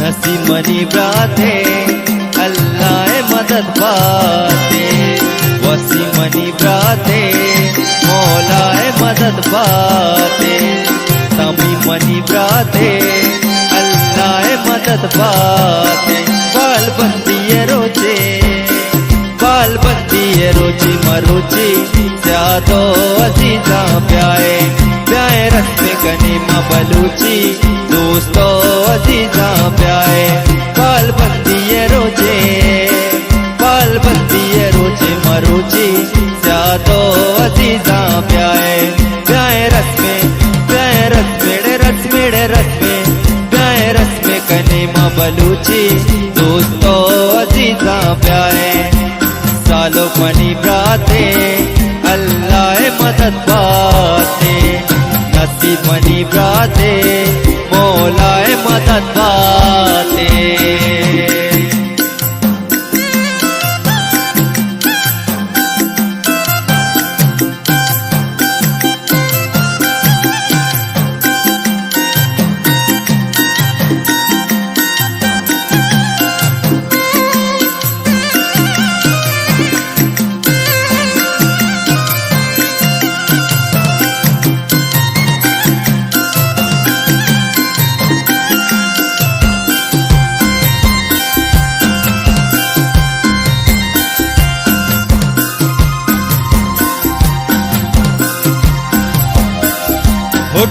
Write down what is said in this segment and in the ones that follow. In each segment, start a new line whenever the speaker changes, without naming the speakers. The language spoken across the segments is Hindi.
नसी मनी ब्राते अल्लाह मदद पाते, वसी मनी ब्राते मौला मदद पाते, तमी मनी ब्राते अल्लाह मदद पाते। बाल बंदी रोजे, बाल बंदी रोजी मरोजी ज्यादा अजीजा प्याए, प्याए रस्ते गनी बलूची दोस्तों अजीजा प्याए। बाल बंदी रोजे, बाल बंदी रोजे मरोजी ज्यादा अजीजा प्याए, प्याए रस्मे, प्याए रस्मेड़े रस्मेड़े रस्मे, प्याए रस्मे गनी बलूची दोस्तों अजीजा प्याए। सालो मनी ब्राते अल्लाह मदद पाते, नसीब मनी ब्राते मौला मदद पाते।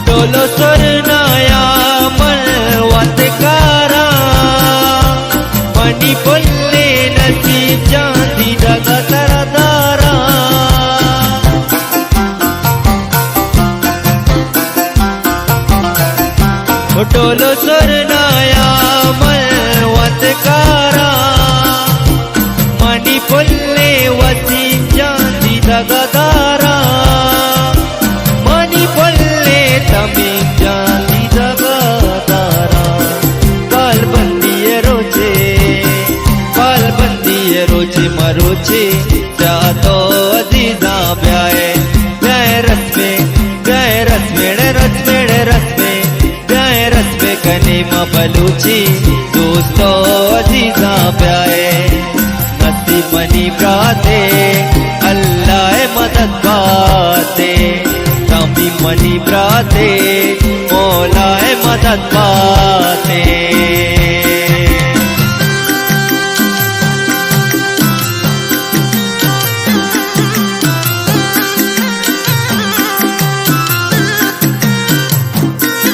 टोलो स्वर्णाया मलवतकारा, मनी बोले नसीब चांदी जगा तरदारा। टोलो स्वर्णाया मलवतकारा, मनी बोले वसी चांदी जगा दारा, मनी बोले तमी चांदी जगादारा। बाल बंदी रोजे, बाल बंदी रोजे मरोजे जातो अजीजा ब्याए, ब्याए रस्मे, ब्याए रस्मेड़े रस्मेड़े रस्मे, ब्याए रस्मे कने बलूची दोस्तों अजीजा ब्याए। नसीब मनी ब्राते अल्लाह मदद पाते, तमी मनी ब्राते मौला मदद पाते।